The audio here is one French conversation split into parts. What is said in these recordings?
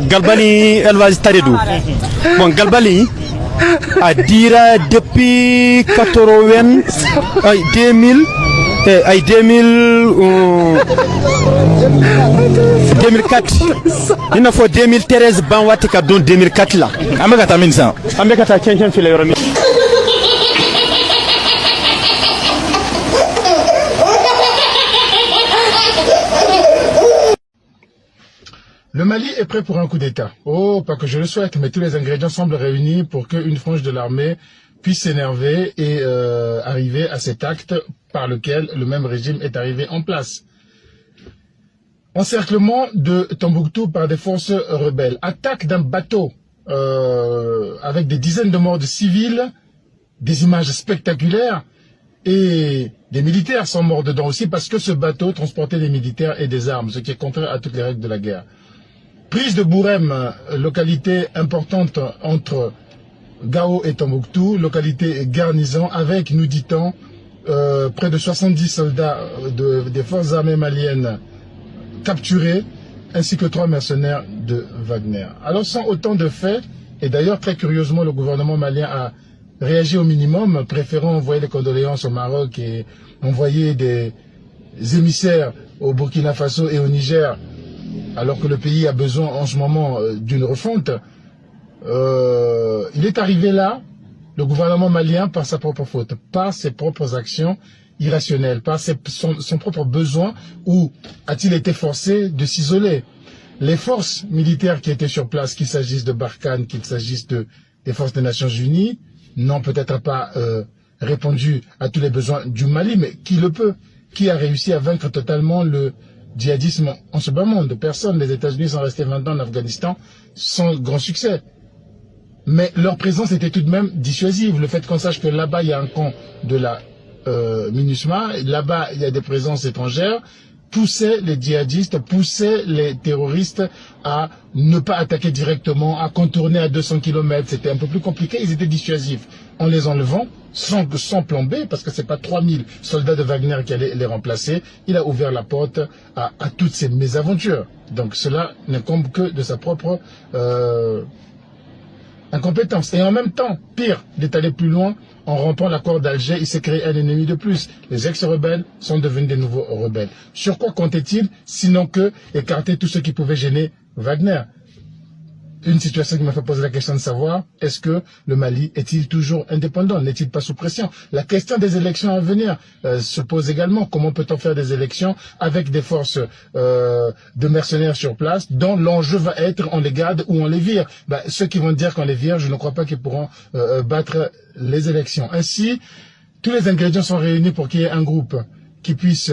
Galbani élevage Taredou. Bon, Galbani a dira depuis 2000, 2004. Il nous faut 2013, ban watika don 2004 là. Amekata minsa. Amekata kenken file yoromi. Le Mali est prêt pour un coup d'État. Oh, pas que je le souhaite, mais tous les ingrédients semblent réunis pour qu'une frange de l'armée puisse s'énerver et arriver à cet acte par lequel le même régime est arrivé en place. Encerclement de Tombouctou par des forces rebelles. Attaque d'un bateau avec des dizaines de morts de civils, des images spectaculaires et des militaires sont morts dedans aussi parce que ce bateau transportait des militaires et des armes, ce qui est contraire à toutes les règles de la guerre. Prise de Bourem, localité importante entre Gao et Tombouctou, localité garnison avec, nous dit-on, près de 70 soldats des forces armées maliennes capturés, ainsi que 3 mercenaires de Wagner. Alors sans autant de faits, et d'ailleurs très curieusement le gouvernement malien a réagi au minimum, préférant envoyer des condoléances au Maroc et envoyer des émissaires au Burkina Faso et au Niger, alors que le pays a besoin en ce moment d'une refonte. Il est arrivé là, le gouvernement malien, par sa propre faute, par ses propres actions irrationnelles, par son propre besoin, ou a-t-il été forcé de s'isoler? Les forces militaires qui étaient sur place, qu'il s'agisse de Barkhane, qu'il s'agisse des forces des Nations Unies, n'ont peut-être pas répondu à tous les besoins du Mali, mais qui le peut? Qui a réussi à vaincre totalement le djihadisme en ce bas monde? Personne. Les États-Unis sont restés 20 ans en Afghanistan sans grand succès. Mais leur présence était tout de même dissuasive. Le fait qu'on sache que là-bas, il y a un camp de la MINUSMA, là-bas, il y a des présences étrangères, poussait les djihadistes, poussait les terroristes à ne pas attaquer directement, à contourner à 200 km. C'était un peu plus compliqué, ils étaient dissuasifs. En les enlevant, sans plan B, parce que c'est pas 3000 soldats de Wagner qui allaient les remplacer, il a ouvert la porte à toutes ces mésaventures. Donc cela n'incombe que de sa propre incompétence. Et en même temps, pire, d'étaler plus loin, en rompant l'accord d'Alger, il s'est créé un ennemi de plus. Les ex-rebelles sont devenus des nouveaux rebelles. Sur quoi comptait-il, sinon que écarter tout ce qui pouvait gêner Wagner? Une situation qui m'a fait poser la question de savoir, est-ce que le Mali est-il toujours indépendant? N'est-il pas sous pression? La question des élections à venir se pose également. Comment peut-on faire des élections avec des forces de mercenaires sur place dont l'enjeu va être on les garde ou on les vire? Ceux qui vont dire qu'on les vire, je ne crois pas qu'ils pourront battre les élections. Ainsi, tous les ingrédients sont réunis pour qu'il y ait un groupe qui puisse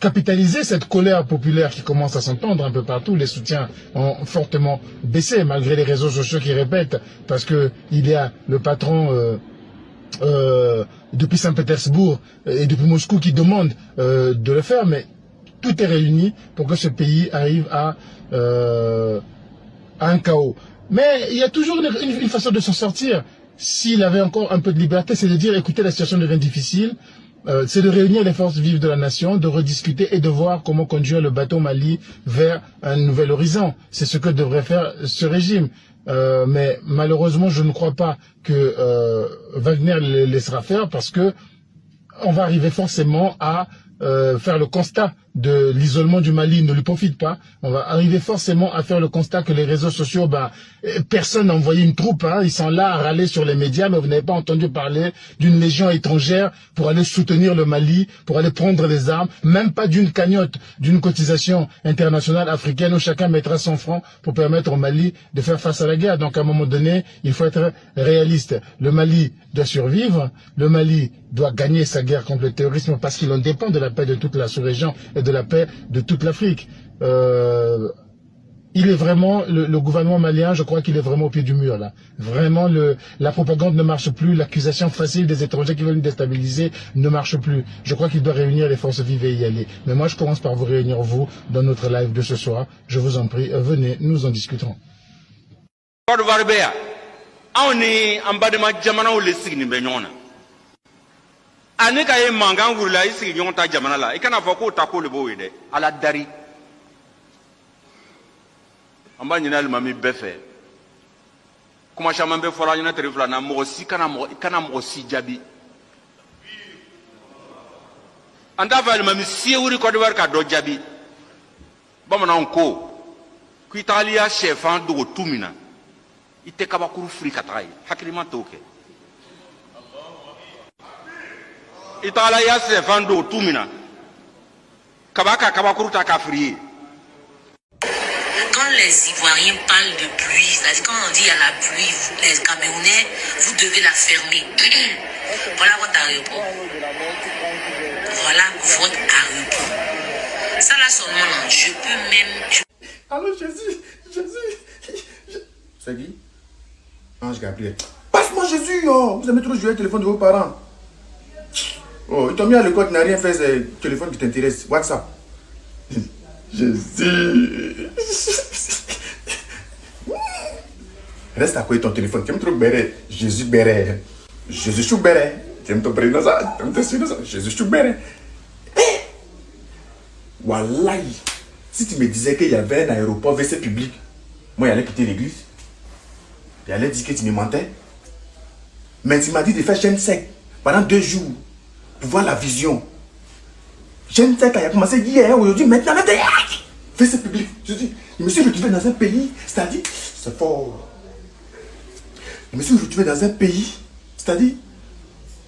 capitaliser cette colère populaire qui commence à s'entendre un peu partout. Les soutiens ont fortement baissé malgré les réseaux sociaux qui répètent, parce que il y a le patron depuis Saint-Pétersbourg et depuis Moscou qui demande de le faire, mais tout est réuni pour que ce pays arrive à un chaos. Mais il y a toujours une façon de s'en sortir. S'il avait encore un peu de liberté, c'est de dire, écoutez, la situation devient difficile, c'est de réunir les forces vives de la nation, de rediscuter et de voir comment conduire le bateau Mali vers un nouvel horizon. C'est ce que devrait faire ce régime. Mais malheureusement, je ne crois pas que Wagner le laissera faire, parce que on va arriver forcément à faire le constat de l'isolement du Mali ne lui profite pas. On va arriver forcément à faire le constat que les réseaux sociaux, personne n'a envoyé une troupe, ils sont là à râler sur les médias, mais vous n'avez pas entendu parler d'une légion étrangère pour aller soutenir le Mali, pour aller prendre les armes, même pas d'une cagnotte, d'une cotisation internationale africaine où chacun mettra 100 francs pour permettre au Mali de faire face à la guerre. Donc à un moment donné, il faut être réaliste. Le Mali doit survivre, le Mali doit gagner sa guerre contre le terrorisme, parce qu'il en dépend de la paix de toute la sous-région et de la paix de toute l'Afrique. Il est vraiment, le gouvernement malien, je crois qu'il est vraiment au pied du mur là. Vraiment, la propagande ne marche plus, l'accusation facile des étrangers qui veulent nous déstabiliser ne marche plus. Je crois qu'il doit réunir les forces vives et y aller. Mais moi, je commence par vous réunir, vous, dans notre live de ce soir. Je vous en prie, venez, nous en discuterons. Ani ka ye mangan wurula i sigi ɲɔgɔn ta jamana la i kana fɔ k'o ta ko le b'o ye dɛ ala dari an b'a ɲini alimami bɛɛ fɛ kuma caman bɛ fɔra ɲɛna tɛrɛ fila na mɔgɔ kana mɔgɔ si jaabi an t'a fɛ alimami si ye wuli Côte d'Ivoire ka dɔ jaabi bamananw ko k'i tagali y'a sɛfan dogo tu min na i tɛ kabakuru firi ka taga ye hakilima t'o kɛ i tagala i y'a sɛfan dogo tu min na kaba ka kabakuru ta k'a firi ye. Quand les Ivoiriens parlent de pluie, c'est-à-dire quand on dit il y a la pluie, vous, les Camerounais, vous devez la fermer. Voilà votre aéroport. Voilà votre aéroport. Ça là seulement, non, je peux même... Allô Jésus. C'est qui? Ange Gabriel. Passe-moi Jésus, oh. Vous aimez trop jouer au téléphone de vos parents. Oh, ils t'ont mis à l'école, tu n'as rien fait, c'est le téléphone qui t'intéresse. WhatsApp. Jésus. Reste à côté de ton téléphone. Tu aimes trop Béret. Jésus Béret. Jésus Chou Béret. Tu aimes ton prénom ça. Tu aimes ton prénom ça. Jésus Chou Béret. Wallahi. Si tu me disais qu'il y avait un aéroport WC public, moi j'allais quitter l'église. J'allais dire que tu me mentais. Mais tu m'as dit de faire chaîne sec pendant 2 jours pour voir la vision. Chaîne sec a commencé hier, aujourd'hui, maintenant, WC public. Je dis, je me suis retrouvé dans un pays, c'est-à-dire, c'est fort. Je me suis retrouvé dans un pays, c'est-à-dire,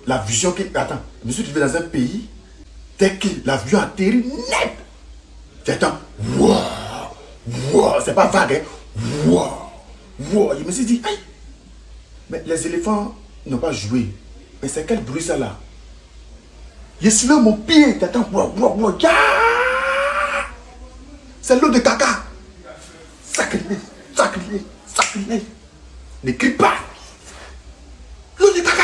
la vision qui. Attends, je me suis retrouvé dans un pays, dès que l'avion atterrit net. J'attends, wow, c'est pas vague, hein. Wow. Je me suis dit, aïe, mais les éléphants n'ont pas joué. Mais c'est quel bruit ça là? J'ai soulevé mon pied, t'attends, wow, c'est l'eau de caca. Sacrilège. Ne crie pas. L'eau de caca.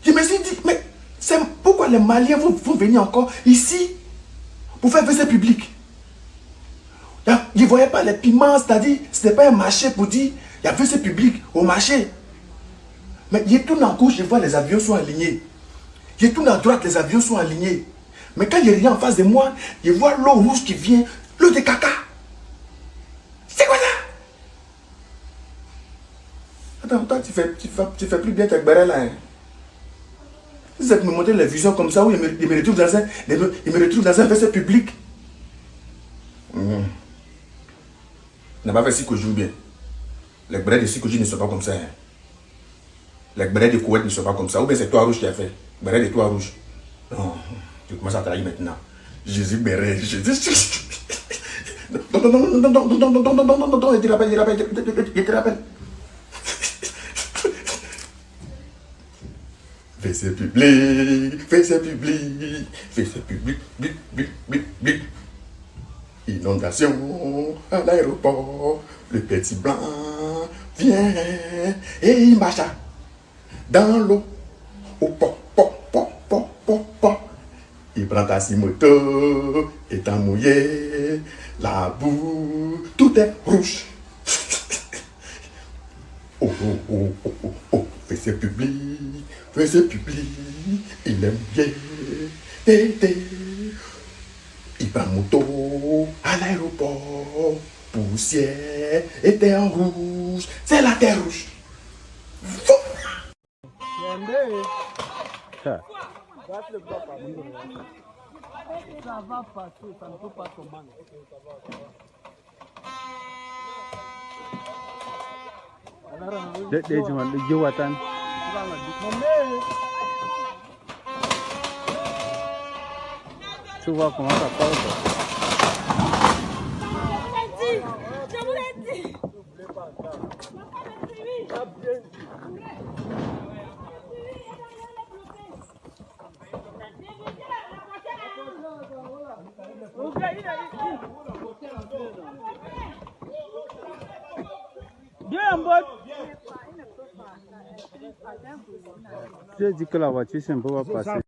Je me suis dit, mais c'est pourquoi les Maliens vont venir encore ici pour faire WC public. Je ne voyais pas les piments, c'est-à-dire, ce n'était pas un marché pour dire, il y a WC public au marché. Mais je tourne en gauche, je vois les avions sont alignés. Je tourne à droite, les avions sont alignés. Mais quand je regarde en face de moi, je vois l'eau rouge qui vient, l'eau de caca. C'est quoi ça? Attends, toi, tu fais plus bien tes barres là. Hein? Si ça me montrer les visions comme ça, où il me retrouve dans un WC public. N'a pas fait si que je joue bien. Les barres de si que je ne sont pas comme ça. Hein? Les barres de Koweït ne sont pas comme ça. Ou bien c'est toi rouge qui a fait. Barres de toi rouge. Non, tu commences à trahir maintenant. Jésus Béret, Jésus. Non, je te rappelle. WC public. Inondation à l'aéroport. Le petit blanc vient et il marche dans l'eau. Au pop. Il prend ta moto, étant mouillé, la boue, tout est rouge. Oh, WC public, il est mouillé, il prend moto à l'aéroport, poussière, était en rouge, c'est la terre rouge. Ça va passer, ça ne peut pas tomber. Daɗe jiman ɗin yiwatan. Souvent, comment ça passe? Je vous l'ai dit. J'ai dit que la voiture, c'est un peu pas passer.